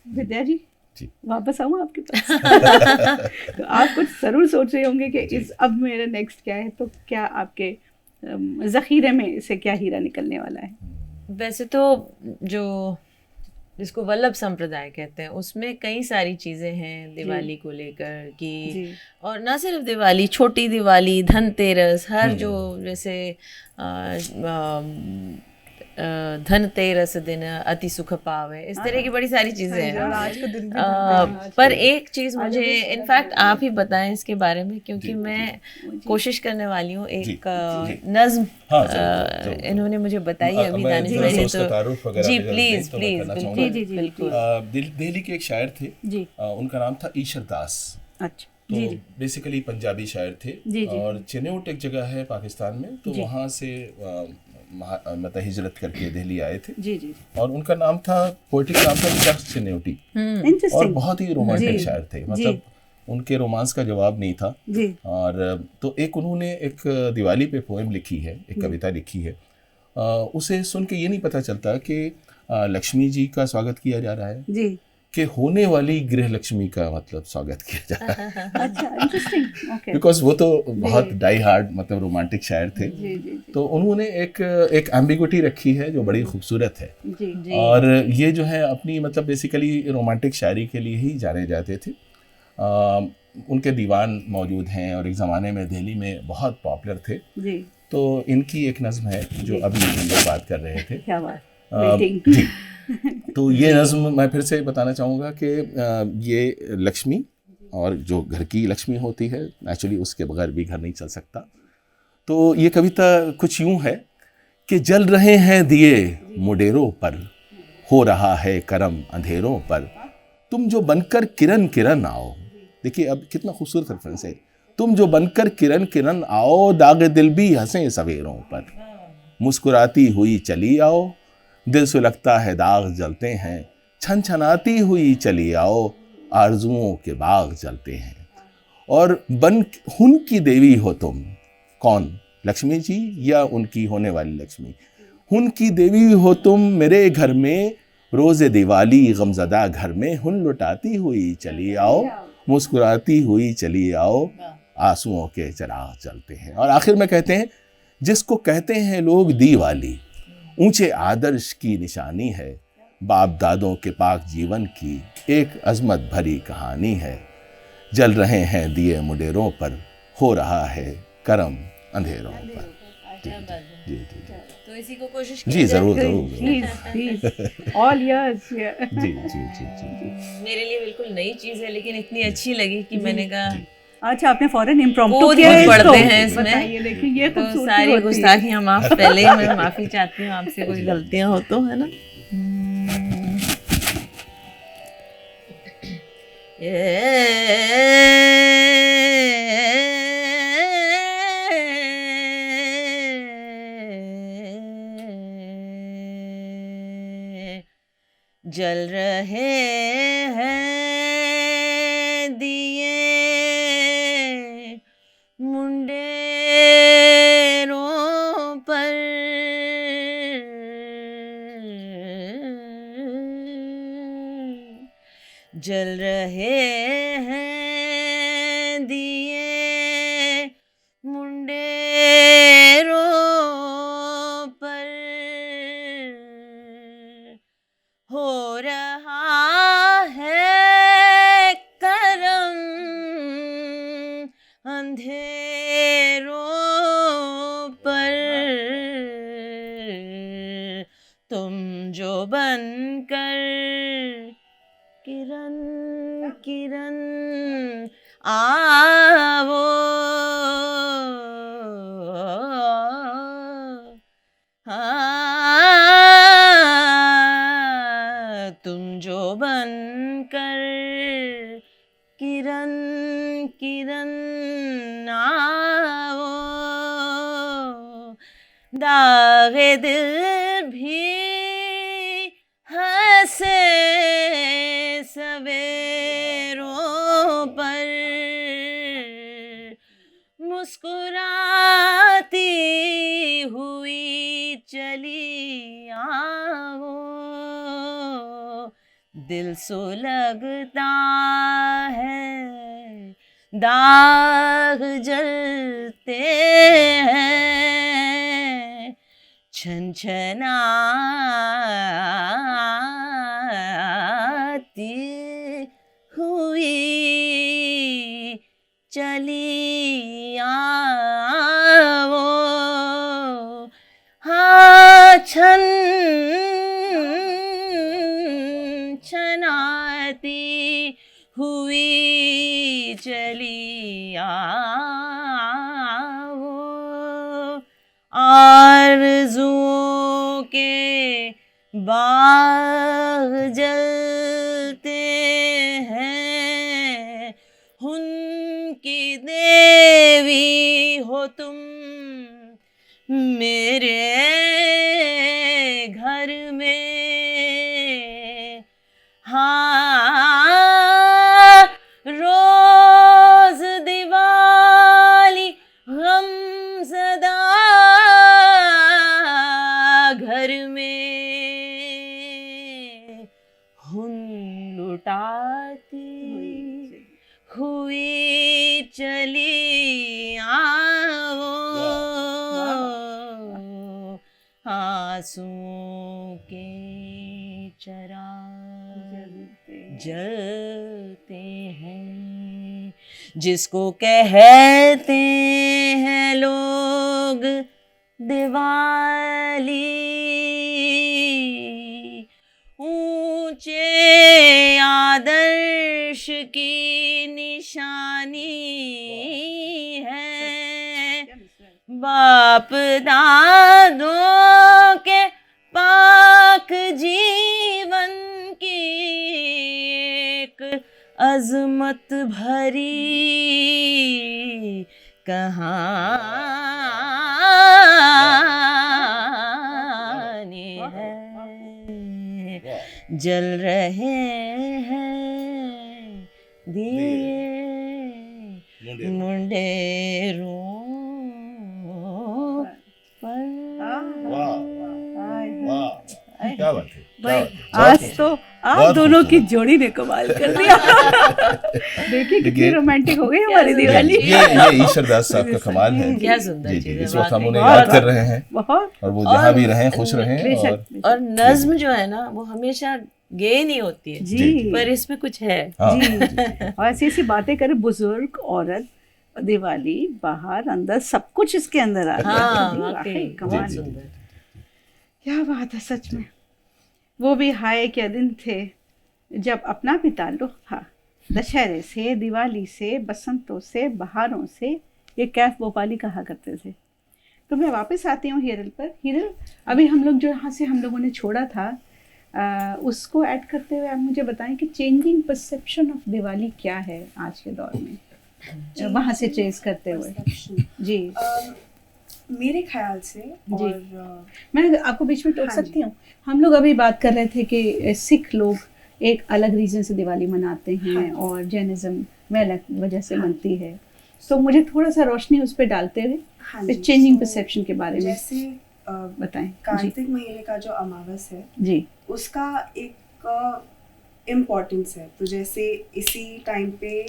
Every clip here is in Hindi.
विद्या जी जी। वापस आऊँ आपके पास? तो आप कुछ ज़रूर सोच रहे होंगे कि इस अब मेरा नेक्स्ट क्या है, तो क्या आपके ज़ख़ीरे में से क्या हीरा निकलने वाला है? वैसे तो जो जिसको वल्लभ संप्रदाय कहते हैं उसमें कई सारी चीज़ें हैं दिवाली को लेकर कि, और ना सिर्फ दिवाली, छोटी दिवाली, धनतेरस, हर जो जैसे धनतेरस दिन अति सुख पावे, इस तरह की बड़ी सारी चीज़ें हैं। आज का दिन पर एक चीज़ मुझे इनफैक्ट आप ही बताएं इसके बारे में, क्योंकि मैं कोशिश करने वाली हूँ एक नज्म इन्होंने मुझे बताई अभी दानिश भाई, तो जी प्लीज प्लीज बिल्कुल। दिल्ली के एक शायर थे, उनका नाम था ईशर दास। अच्छा। तो बेसिकली पंजाबी शायर थे, और चेन्नौट एक जगह है पाकिस्तान में, तो वहाँ से मतलब हिजरत करके दिल्ली आए थे। जी। और उनका नाम था, पोएटिक नाम था शख्स चेन्नौटी, और बहुत ही रोमांटिक शायर थे, मतलब उनके रोमांस का जवाब नहीं था। और तो एक उन्होंने एक दिवाली पे पोएम लिखी है, एक कविता लिखी है। उसे सुन के ये नहीं पता चलता कि लक्ष्मी जी का स्वागत किया जा रहा है जी, कि होने वाली गृह लक्ष्मी का मतलब स्वागत किया जा रहा है। अच्छा, इंटरेस्टिंग, ओके। बिकॉज वो तो बहुत डाई हार्ड मतलब रोमांटिक शायर थे। जी। तो उन्होंने एक एम्बिग्विटी रखी है जो बड़ी खूबसूरत है। जी। और ये जो है अपनी मतलब बेसिकली रोमांटिक शायरी के लिए ही जाने जाते थे। उनके दीवान मौजूद हैं, और एक ज़माने में दिल्ली में बहुत पॉपुलर थे। जी। तो इनकी एक नज़्म है जो अभी हम लोग बात कर रहे थे। क्या बात, जी। तो ये नज़्म मैं फिर से बताना चाहूँगा कि ये लक्ष्मी, और जो घर की लक्ष्मी होती है नेचुरली उसके बगैर भी घर नहीं चल सकता। तो ये कविता कुछ यूँ है कि जल रहे हैं दिए मुडेरों पर, हो रहा है करम अंधेरों पर, तुम जो बनकर किरण किरण आओ। देखिए अब कितना खूबसूरत रेफरेंस है, तुम जो बनकर किरण किरण आओ, दाग दिल भी हंसे सवेरों पर, मुस्कुराती हुई चली आओ, दिल सुलगता है दाग जलते हैं, छन छनाती हुई चली आओ, आरजुओं के बाग जलते हैं। और बन हुन की देवी हो तुम, कौन, लक्ष्मी जी या उनकी होने वाली लक्ष्मी, हुन की देवी हो तुम मेरे घर में, रोज़े दिवाली गमज़दा घर में, हुन लुटाती हुई चली आओ, मुस्कुराती हुई चली आओ, आंसुओं के चिराग जलते हैं। और आखिर में कहते हैं, जिसको कहते हैं लोग दीवाली, ऊंचे आदर्श की निशानी है, बाप दादों के पाक जीवन की एक अजमत भरी कहानी है, जल रहे हैं दिए मुडेरों पर, हो रहा है करम अंधेरों पर। जी। तो इसी को कोशिश जी जरूर। Please all yours. जी। मेरे लिए बिल्कुल नई चीज़ है, लेकिन इतनी अच्छी लगी कि मैंने कहा अच्छा, आपने फौरन इम्प्रॉम्प्टू कूद किया है पढ़ते इसको? हैं इसमें। बताइए, देखिए ये तो खूबसूरती सारी होती है। गुस्ताखियाँ माफ, पहले ही मैं माफ़ी चाहती हूँ आपसे, कोई गलतियाँ हो तो, है ना। जल रहे हैं दिए मुंडेरों पर, जल रहे हैं दिए मुंडेरों पर, हो रहा है करम अंधेरों पर, तुम जो बनकर किरण किरण आओ, तुम जो बनकर किरण किरण आओ, दागे दिल भी हंसे सवेरों पर, मुस्कुराती हुई चली आओ, दिल सुलगता है, दाग जलते हैं, छनछनाती हुई चली आओ, हाँ छनछनाती हुई चली आओ, आरज़ुओं के बाग जलते हैं, उनकी देवी हो तुम मेरे घर में, हाँ रोज दिवाली गमज़दा घर में हुन लुटाती हुई चली आओ, आंसुओं के चिराग जलते हैं, जिसको कहते हैं लोग दिवाली, ऊंचे आदर्श की निशानी है, बाप दादों के पाक जीवन की एक अजमत भरी कहानी है, जल रहे हैं दिए मुंडेरों पर। क्या बात है भाई आज तो आप दोनों की जोड़ी ने कमाल कर दिया। देखिए कितनी रोमांटिक हो गई हमारी दिवाली। ये ईश्वरदास साहब का कमाल है। क्या सुंदर चीज़ है, इस वक्त हम उन्हें याद कर रहे हैं बहुत, और वो जहाँ भी रहें खुश रहें। और नज्म जो है ना वो हमेशा गे नहीं होती है जी, पर इसमें कुछ है जी। और ऐसी ऐसी बातें करें, बुजुर्ग, औरत, दिवाली, बाहर अंदर सब कुछ इसके अंदर आ गया। कमाल, क्या बात है सच में। वो भी हाय क्या दिन थे जब अपना भी ताल्लुक था दशहरे से, दिवाली से, बसंतों से, बहारों से, ये कैफ भोपाली कहा करते थे। तो मैं वापस आती हूँ हिरल पर। हिरल, अभी हम लोग जो यहाँ से हम लोगों ने छोड़ा था उसको ऐड करते हुए आप मुझे बताएं कि चेंजिंग परसेप्शन ऑफ दिवाली क्या है आज के दौर में, वहाँ से ट्रेस करते हुए। जी मेरे ख्याल से, और मैं आपको बीच में टोक सकती हूँ। हम लोग अभी बात कर रहे थे कि सिख लोग एक अलग रीज़न से दिवाली मनाते हैं और जैनिज़्म में अलग वजह से मनती है, तो मुझे थोड़ा सा रोशनी उस पर डालते हुए चेंजिंग परसेप्शन के बारे में जैसे बताएं। कार्तिक महीने का जो अमावस है जी, उसका एक इम्पोर्टेंस है। तो जैसे इसी टाइम पे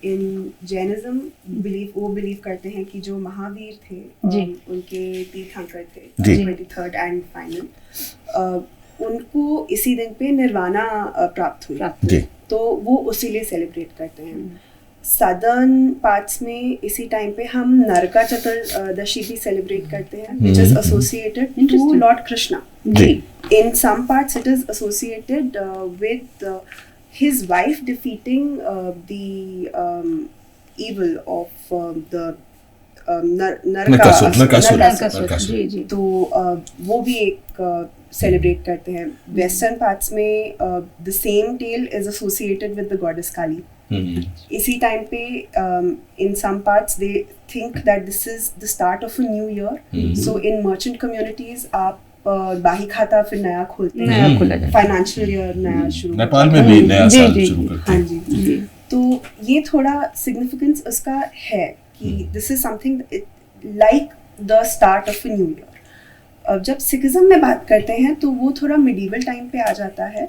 इन जैनिज्म बिलीव करते हैं कि जो महावीर थे उनके तीर्थंकर थे 23rd एंड फाइनल, उनको इसी दिन पे निर्वाणा प्राप्त हुई, तो वो उसी लिए सेलिब्रेट करते हैं। सदर्न पार्ट्स में इसी टाइम पे हम नरका चतुर्दशी भी सेलिब्रेट करते हैं, which is associated to lord Krishna. In some parts it is associated with his wife defeating the evil of the Narkasur। तो वो भी एक सेलिब्रेट करते हैं। वेस्टर्न पार्ट्स में the same tale is associated with the goddess Kali. इसी टाइम पे in some parts they think that this is the start of a new year, so in merchant communities आप बाही खाता फिर नया खोलते हैं, फाइनेंशियल ईयर नया शुरू, नेपाल में भी नया साल शुरू करते हैं। हाँ जी, तो ये थोड़ा सिग्निफिकेंस उसका है कि this is something like the start of a new year. जब सिखिज्म में बात करते हैं तो वो थोड़ा मिडीवल टाइम पे आ जाता है,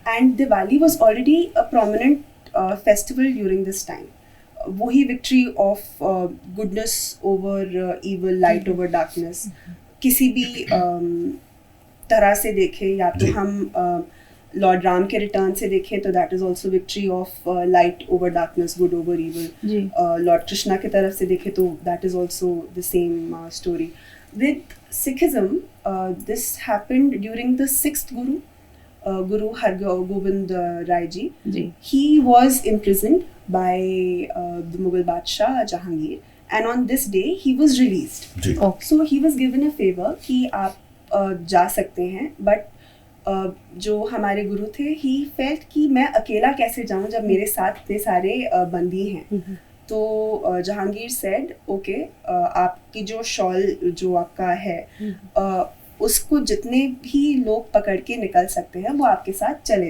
and Diwali was already a prominent festival during this time. वही victory of goodness over evil, light over darkness. किसी भी तरह से देखें, या तो हम लॉर्ड राम के रिटर्न से देखें तो that is also victory of light over darkness, good over evil. Lord Krishna की तरफ से देखें तो that is also the same story. With Sikhism, this happened during the 6th Guru, Guru Hargobind Rai Ji. He was imprisoned by the Mughal Badshah Jahangir, and on this day he was released. So he was given a favor कि आप जा सकते हैं, but जो हमारे गुरु थे, he felt कि मैं अकेला कैसे जाऊं जब मेरे साथ इतने सारे बंदी हैं. तो जहांगीर सेड ओके, आपकी जो शॉल जो आपका है उसको जितने भी लोग पकड़ के निकल सकते हैं वो आपके साथ चले,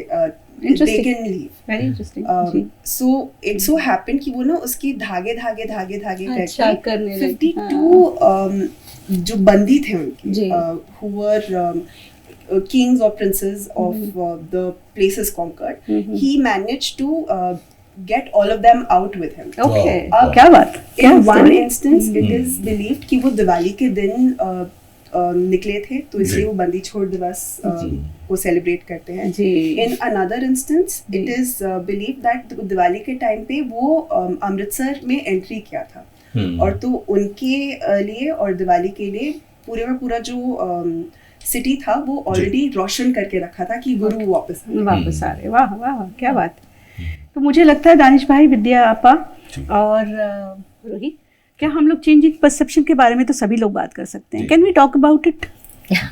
they can leave. Very interesting. So it so happened कि वो ना उसकी धागे करके 52 जो बंदी थे उनके, who were kings or princes of the places conquered, he managed to get all of them out with him. Okay. क्या बात? In one instance, it is believed कि वो दिवाली के दिन निकले थे, तो इसलिए वो बंदी छोड़ दिवस को सेलिब्रेट करते हैं. In another instance, it is believed that Diwali के टाइम पे वो अमृतसर में एंट्री किया था, और तो उनके लिए और दिवाली के लिए पूरा जो सिटी था वो ऑलरेडी रोशन करके रखा था कि गुरु वापस आ रहे. वाह वाह, क्या बात. तो मुझे लगता है दानिश भाई, विद्या आपा और रोही, क्या हम लोग चेंजिंग परसेप्शन के बारे में तो सभी लोग बात कर सकते हैं. Can we talk about it?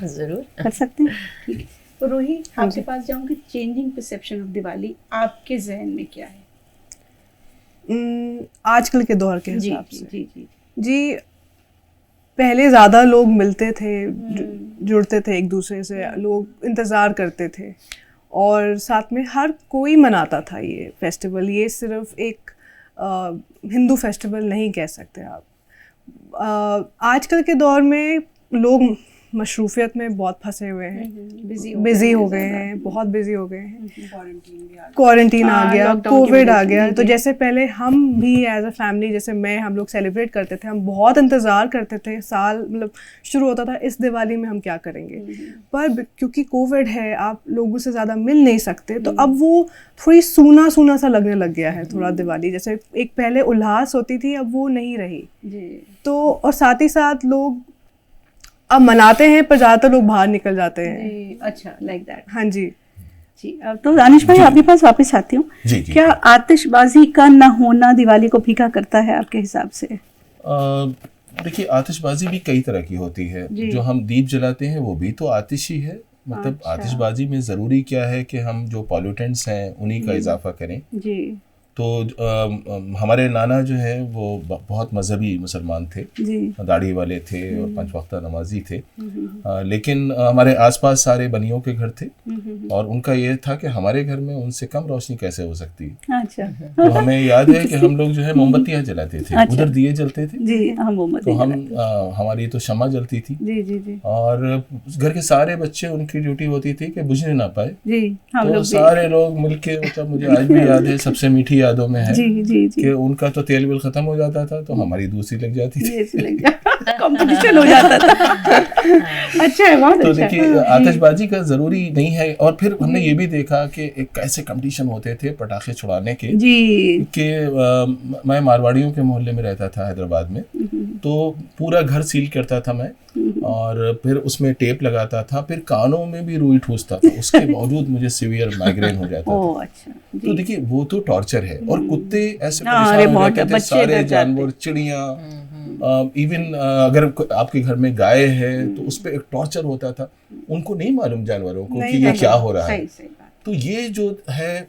जरूर कर सकते हैं. ठीक है, तो रोही आपके पास जाऊंगी. चेंजिंग परसेप्शन ऑफ दिवाली आपके जहन में क्या है आजकल के दौर के हिसाब से? जी, पहले ज़्यादा लोग मिलते थे, जुड़ते थे एक दूसरे से, लोग इंतज़ार करते थे, और साथ में हर कोई मनाता था ये फेस्टिवल. ये सिर्फ एक हिंदू फेस्टिवल नहीं कह सकते आप. आजकल के दौर में लोग मशरूफियत में बहुत फंसे हुए हैं, बिजी हो गए हैं, बहुत बिजी हो गए हैं. क्वारंटीन आ गया, कोविड आ गया. तो जैसे पहले हम भी एज अ फैमिली, जैसे हम लोग सेलिब्रेट करते थे, हम बहुत इंतज़ार करते थे. साल मतलब शुरू होता था इस दिवाली में हम क्या करेंगे, पर क्योंकि कोविड है आप लोगों से ज़्यादा मिल नहीं सकते, तो अब वो थोड़ी सूना सा लगने लग गया है थोड़ा दिवाली. जैसे एक पहले उल्लास होती थी, अब वो नहीं रही. तो और साथ ही साथ लोग अब मनाते हैं, पर ज़्यादातर लोग बाहर निकल जाते हैं. अच्छा, लाइक दैट. हाँ जी. तो दानिश भाई आपके पास वापस आती हूँ. क्या आतिशबाजी का न होना दिवाली को फीका करता है आपके हिसाब से? देखिए, आतिशबाजी भी कई तरह की होती है. जो हम दीप जलाते हैं वो भी तो आतिश ही है. मतलब आतिशबाजी में ज़रूरी क्या है कि हम जो पॉल्यूटेंट्स हैं उन्हीं का इजाफा करें. तो हमारे नाना जो है वो बहुत मजहबी मुसलमान थे, दाढ़ी वाले थे और 5 वक्त नमाजी थे. लेकिन हमारे आसपास सारे बनियों के घर थे, और उनका ये था कि हमारे घर में उनसे कम रोशनी कैसे हो सकती है. अच्छा. तो हमें याद है कि हम लोग जो है मोमबत्तियाँ जलाते थे. अच्छा. उधर दिए जलते थे. तो हम हमारी तो शम्मा जलती थी, और घर के सारे बच्चे, उनकी ड्यूटी होती थी कि बुझने ना पाए. तो सारे लोग मिलके, मतलब मुझे आज भी याद है, सबसे मीठी यादों में है कि उनका तो तेल बिल खत्म हो जाता था तो हमारी दूसरी लग जाती थी. कंपटीशन हो जाता था. अच्छा है, बहुत तो देखिए, आतिशबाजी का जरूरी नहीं है. और फिर हमने ये भी देखा कि कैसे कंपटीशन होते थे पटाखे छुड़ाने के. कि मैं मारवाड़ियों के मोहल्ले में रहता था हैदराबाद में, तो पूरा घर सील करता था मैं, और फिर उसमें टेप लगाता था, फिर कानों में भी रुई ठूसता था. उसके बावजूद मुझे सीवियर माइग्रेन हो जाता था. तो देखिए, वो तो टॉर्चर है. और कुत्ते ऐसे परेशान हो जाते थे, सारे जानवर, चिड़िया, इवन अगर आपके घर में गाय है तो उस पर एक टॉर्चर होता था. उनको नहीं मालूम जानवरों को कि ये क्या हो रहा है. तो ये जो है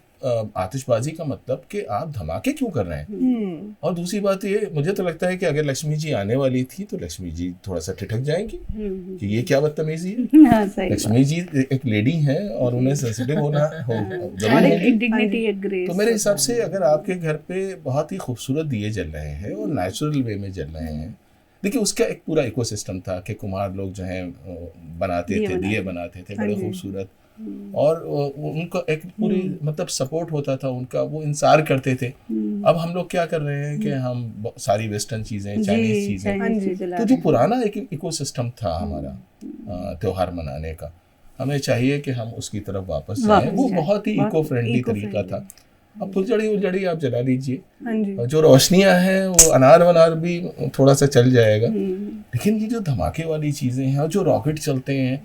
आतिशबाजी का मतलब कि आप धमाके क्यों कर रहे हैं. और दूसरी बात ये, मुझे तो लगता है कि अगर लक्ष्मी जी आने वाली थी तो लक्ष्मी जी थोड़ा सा ठिठक जाएंगी कि ये क्या बदतमीजी है. लक्ष्मी जी एक लेडी है और उन्हें सेंसिटिव होना जरूरी है. तो मेरे हिसाब से अगर आपके घर पे बहुत ही खूबसूरत दिए जल रहे हैं और नेचुरल वे में जल रहे हैं, देखिए उसका एक पूरा इकोसिस्टम था कि कुम्हार लोग जो हैं बनाते थे, दिए बनाते थे बड़े खूबसूरत, और उनका एक पूरी मतलब सपोर्ट होता था उनका, वो इंतजार करते थे। अब हम लोग क्या कर रहे हैं कि हम सारी वेस्टर्न चीज़ें, चाइनीज चीज़ें, तो जो पुराना एक इकोसिस्टम था हमारा त्योहार मनाने का, हमें चाहिए कि हम उसकी तरफ वापस जाएं। वो बहुत ही इको फ्रेंडली तरीका था। अब फुलझड़ी उलझड़ी आप जला लीजिए, जो रोशनियां हैं वो अनार वनार भी थोड़ा सा चल जाएगा, लेकिन ये जो धमाके वाली चीज़ें हैं और जो रॉकेट चलते हैं,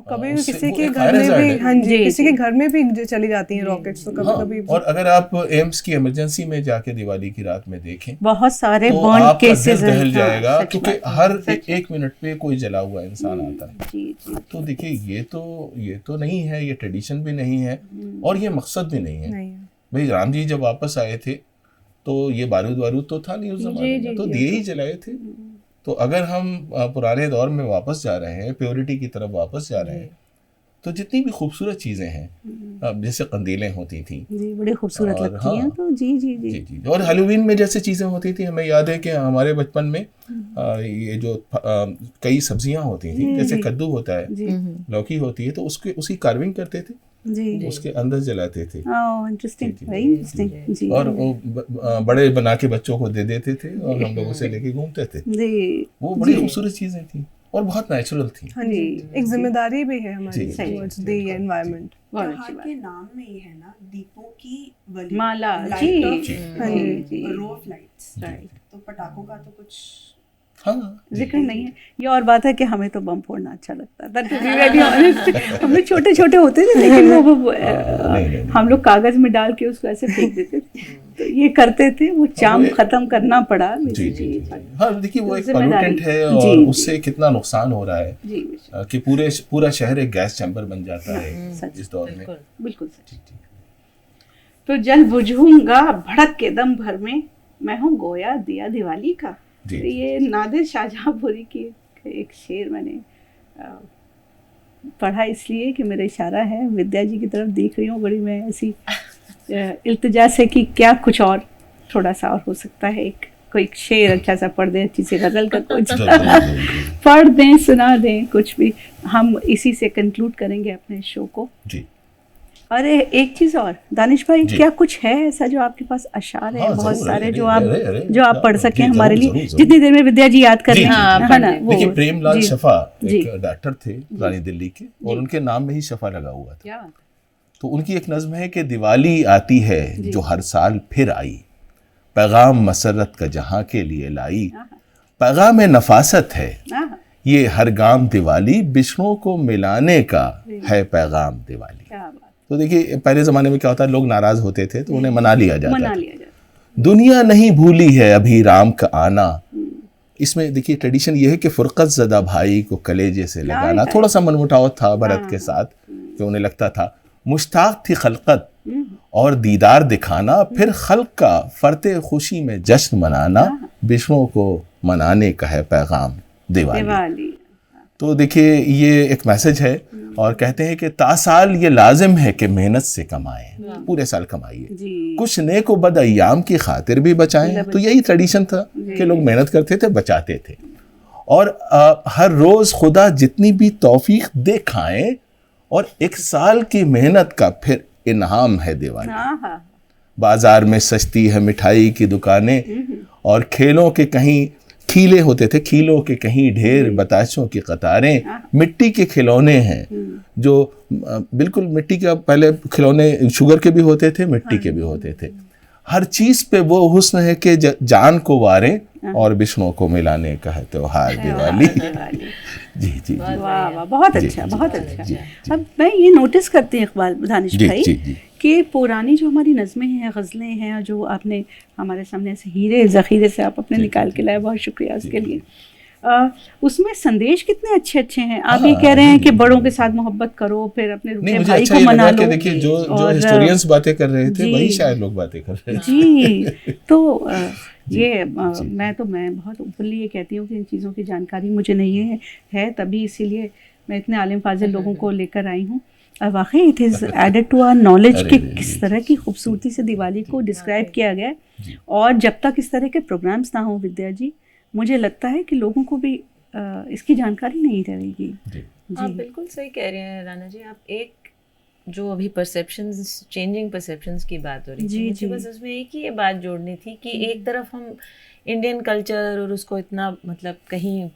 कभी किसी के घर में भी, हाँ जी, किसी के घर में भी चली जाती हैं रॉकेट्स, तो कभी कभी। और अगर आप एम्स की इमरजेंसी में जाके दिवाली की रात में देखें, बहुत सारे तो बर्न केसेस दहल जाएगा, क्योंकि हर एक मिनट पे कोई जला हुआ इंसान आता है। तो देखिए ये तो नहीं है, ये ट्रेडिशन भी नहीं है और ये मकसद भी नहीं है। भाई राम जी जब वापस आए थे तो ये बारूद तो था नहीं उस जमाने में, तो दिए ही जलाए थे। तो अगर हम पुराने दौर में वापस जा रहे हैं, प्योरिटी की तरफ वापस जा रहे हैं, तो जितनी भी खूबसूरत चीज़ें हैं, जैसे कंदीलें होती थी जी, बड़ी खूबसूरत लगती हैं, तो जी, और हैलोवीन में जैसे चीज़ें होती थी, हमें याद है कि हमारे बचपन में ये जो कई सब्जियां होती थी, जैसे कद्दू होता है, लौकी होती है, तो उसकी कार्विंग करते थे जी, उसके अंदर जलाते थे। इंटरेस्टिंग, वेरी इंटरेस्टिंग जी। और वो बड़े बना के बच्चों को दे देते थे और हम लोग उसे लेके घूमते थे जी। वो बड़ी खूबसूरत चीजें थी और बहुत नेचुरल थी। हाँ जी, एक जिम्मेदारी भी है हमारी टुवर्ड्स द एनवायरनमेंट। त्योहार के नाम में ही है ना, दीपों की माला जी, रो ऑफ लाइट्स, तो पटाखों का तो कुछ जिक्र नहीं है। ये और बात है कि हमें तो बम फोड़ना अच्छा लगता था, टू बी वेरी ऑनेस्ट। हम लोग छोटे छोटे होते थे, लेकिन वो हम लोग कागज में डाल के उसको ऐसे फेंक देते थे, तो ये करते थे, वो चाम खत्म करना पड़ा। हाँ देखिए वो एक पोल्यूटेंट है और उससे कितना नुकसान हो रहा है कि पूरा शहर एक गैस चैम्बर बन जाता है इस दौर में। बिल्कुल सच। तो जल बुझूंगा भड़क के दम भर में, मैं हूँ गोया दिया दिवाली का। तो ये नादिर शाहजहांपुरी की एक शेर मैंने पढ़ा, इसलिए कि मेरा इशारा है विद्या जी की तरफ देख रही हूँ, बड़ी मैं ऐसी इल्तिजा से कि क्या कुछ और थोड़ा सा और हो सकता है, कोई शेर अच्छा सा पढ़ दें, अच्छी से गजल का कुछ पढ़ दें, सुना दें, कुछ भी। हम इसी से कंक्लूड करेंगे अपने शो को जी। अरे एक चीज और दानिश भाई, क्या कुछ है ऐसा जो आपके पास अशार है बहुत सारे जो आप पढ़ सकें हमारे लिए, जितनी देर में विद्या जी याद कर रहे हैं ना? देखिए प्रेमलाल शफा एक डॉक्टर थे पुरानी दिल्ली के, और उनके नाम में ही शफा लगा हुआ था। तो उनकी एक नज्म है कि दिवाली आती है जो हर साल फिर आई, पैगाम मसरत का जहां के लिए लाई, पैगाम नफासत है ये हर गाम दिवाली, बिश्नों को मिलाने का है पैगाम दिवाली। तो देखिए पहले ज़माने में क्या होता है, लोग नाराज़ होते थे तो उन्हें मना लिया जाता था। दुनिया नहीं भूली है अभी राम का आना। इसमें देखिए ट्रेडिशन ये है कि फुरकत ज़दा भाई को कलेजे से लगाना। थोड़ा सा मनमुटाव था भरत के साथ, कि उन्हें लगता था मुश्ताक थी खलकत और दीदार दिखाना, फिर खल्क का फरते खुशी में जश्न मनाना, बिश्नों को मनाने का है पैगाम दिवाली। तो देखिए ये एक मैसेज है, और कहते हैं कि तासाल ये लाजिम है कि मेहनत से कमाएं, पूरे साल कमाइए, कुछ नेक व बद अय्याम की खातिर भी बचाएं। तो यही ट्रेडिशन था कि लोग मेहनत करते थे, बचाते थे, और हर रोज़ खुदा जितनी भी तौफीक दे खाएं, और एक साल की मेहनत का फिर इनाम है दिवाली। बाजार में सस्ती है मिठाई की दुकानें, और खेलों के कहीं खीले होते थे, खीलों के कहीं ढेर, बताशों की कतारें, मिट्टी के खिलौने हैं जो बिल्कुल मिट्टी के, पहले खिलौने शुगर के भी होते थे, मिट्टी के भी होते थे। हर चीज पे वो हुस्न है कि जान को वारे, और बिश्नों को मिलाने का है त्योहार दिवाली। जी जी, वाह वाह, बहुत अच्छा, बहुत अच्छा। अब मैं ये नोटिस करती हूँ इकबाल दानिश भाई कि पुरानी जो हमारी नज़में हैं, गज़लें हैं, जो आपने हमारे सामने ऐसे हीरे ज़ख़ीरे से आप अपने निकाल के लाए, बहुत शुक्रिया उसके लिए। उसमें संदेश कितने अच्छे अच्छे हैं। आप ये कह रहे हैं कि बड़ों के साथ मोहब्बत करो, फिर अपने रुके भाई को मना लो। देखिए जो हिस्टोरियंस बातें कर रहे थे वही शायद लोग बातें कर रहे हैं जी। तो ये मैं बहुत ओपनली ये कहती हूँ कि इन चीज़ों की जानकारी मुझे नहीं है, तभी इसीलिए मैं इतने आलिम फाजिल लोगों को लेकर आई हूँ। और वाकई it is added to our knowledge कि किस तरह की खूबसूरती से दिवाली को डिस्क्राइब किया गया है। और जब तक इस तरह के प्रोग्राम्स ना हो विद्या जी, मुझे लगता है कि लोगों को भी इसकी जानकारी नहीं रहेगी। आप बिल्कुल सही कह रहे हैं राना जी। आप एक जो अभी परसेप्शंस, चेंजिंग परसेप्शंस की बात हो रही थी, मुझे बस उसमें एक ही ये बात जोड़नी थी कि एक तरफ हम इंडियन कल्चर और उसको इतना मतलब कहीं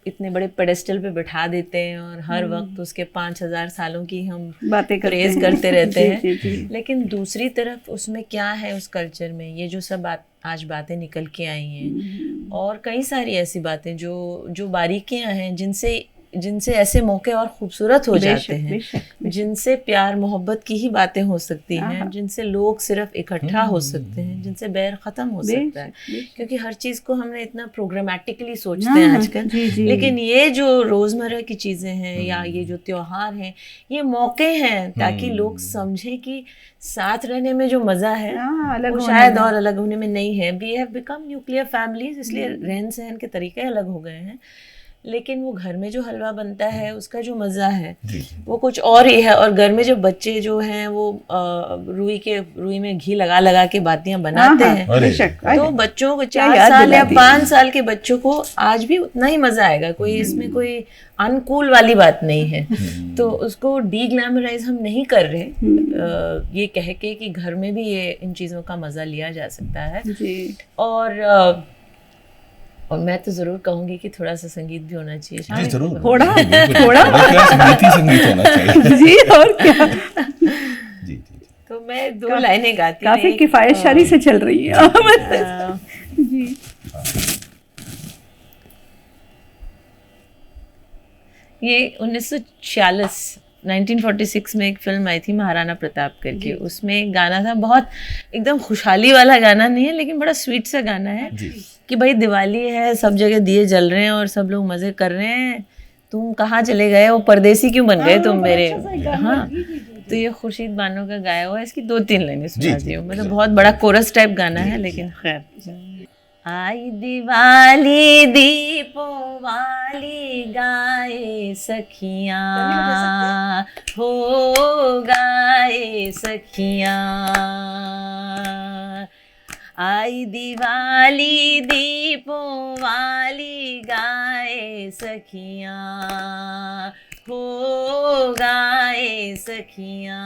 इतने बड़े पेडेस्टल पे बैठा देते हैं और हर वक्त उसके 5000 सालों की हम बातें प्रेज करते रहते हैं। जी। लेकिन दूसरी तरफ उसमें क्या है, उस कल्चर में ये जो सब आज बातें निकल के आई हैं और कई सारी ऐसी बातें जो बारीकियां हैं जिनसे ऐसे मौके और खूबसूरत हो जाते हैं, जिनसे प्यार मोहब्बत की ही बातें हो सकती हैं, जिनसे लोग सिर्फ इकट्ठा हो सकते हैं, जिनसे बैर ख़त्म हो सकता है। क्योंकि हर चीज़ को हमने इतना प्रोग्रामेटिकली सोचते हैं आजकल, लेकिन ये जो रोज़मर्रा की चीज़ें हैं या ये जो त्योहार हैं, ये मौके हैं ताकि लोग समझें कि साथ रहने में जो मज़ा है वो शायद और अलग होने में नहीं है। We have become nuclear families, इसलिए रहन सहन के तरीके अलग हो गए हैं, लेकिन वो घर में जो हलवा बनता है उसका जो मज़ा है वो कुछ और ही है। और घर में जो बच्चे जो हैं वो रुई में घी लगा लगा के बातियां बनाते हैं, तो बच्चों को 4 साल या 5 साल के बच्चों को आज भी उतना ही मज़ा आएगा। कोई इसमें कोई अनकूल वाली बात नहीं है। तो उसको डी ग्लैमराइज हम नहीं कर रहे, ये कह के कि घर में भी ये इन चीज़ों का मज़ा लिया जा सकता है। और मैं तो जरूर कहूंगी कि थोड़ा सा संगीत भी होना चाहिए। जी जरूर, थोड़ा संगीत होना चाहिए। जी, और क्या। जी। तो मैं 2 लाइनें गाती हूँ, काफी किफायतशारी से चल रही है। जी। ये 1946 में एक फिल्म आई थी महाराणा प्रताप करके, उसमें एक गाना था, बहुत एकदम खुशहाली वाला गाना नहीं है लेकिन बड़ा स्वीट सा गाना है कि भाई दिवाली है, सब जगह दिए जल रहे हैं और सब लोग मज़े कर रहे हैं, तुम कहाँ चले गए, वो परदेसी क्यों बन गए तुम मेरे। हाँ, तो ये खुर्शीद बानो का गाया हुआ है। इसकी 2-3 लाइनें सुनाती हूँ। मतलब बहुत बड़ा कोरस टाइप गाना है, लेकिन खैर। आई दिवाली दीपों वाली गाए सखियाँ, हो गाए सखियाँ। आई दिवाली दीपों वाली गाए सखियाँ, हो गाए सखियाँ।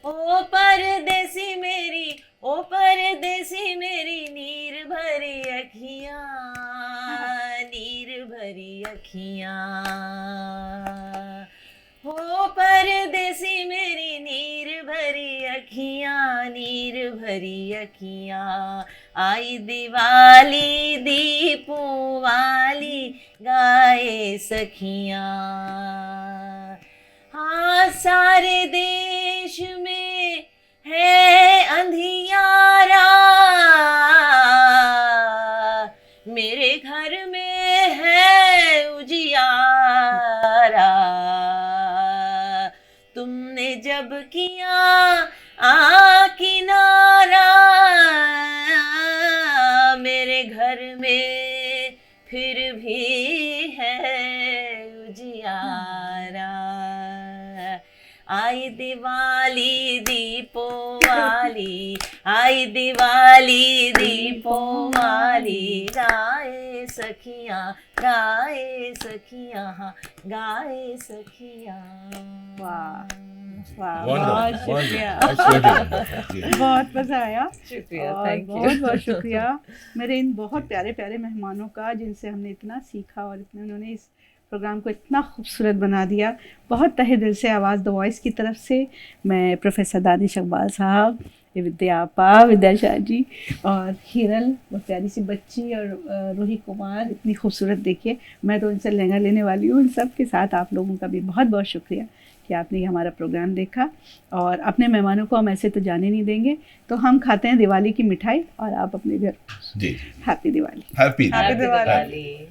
ओ परदेसी मेरी, ओ परदेसी मेरी नीर भरी अखियाँ, नीर भरी अखियाँ। हो परदेसी मेरी नीर भरी अखियाँ, नीर भरी अखियाँ। आई दिवाली दीपों वाली गाए सखियाँ। हाँ, सारे देश में है अंधियारा, मेरे घर में है उजियारा। तुमने जब किया किनारा, मेरे घर में फिर भी है उजियारा। आई दिवाली दीपों वाली, आई दिवाली दीपों वाली गाए सखियाँ, गाए सखियाँ, गाए सखियाँ। वाह, बहुत शुक्रिया, बहुत मज़ा आया। बहुत बहुत शुक्रिया मेरे इन बहुत प्यारे प्यारे मेहमानों का, जिनसे हमने इतना सीखा और इतने उन्होंने इस प्रोग्राम को इतना खूबसूरत बना दिया। बहुत तहे दिल से आवाज़ द वॉइस की तरफ से मैं प्रोफेसर दानिश इकबाल साहब, विद्या आपा, विद्या शाह जी और हिरल, बहुत प्यारी सी बच्ची, और रूही कुमार इतनी खूबसूरत। देखिए, मैं तो इनसे लहंगा लेने वाली हूँ। इन सब के साथ आप लोगों का भी बहुत बहुत शुक्रिया कि आपने ये हमारा प्रोग्राम देखा। और अपने मेहमानों को हम ऐसे तो जाने नहीं देंगे, तो हम खाते हैं दिवाली की मिठाई और आप अपने घर। जी, हैप्पी दिवाली। हैप्पी दिवाली।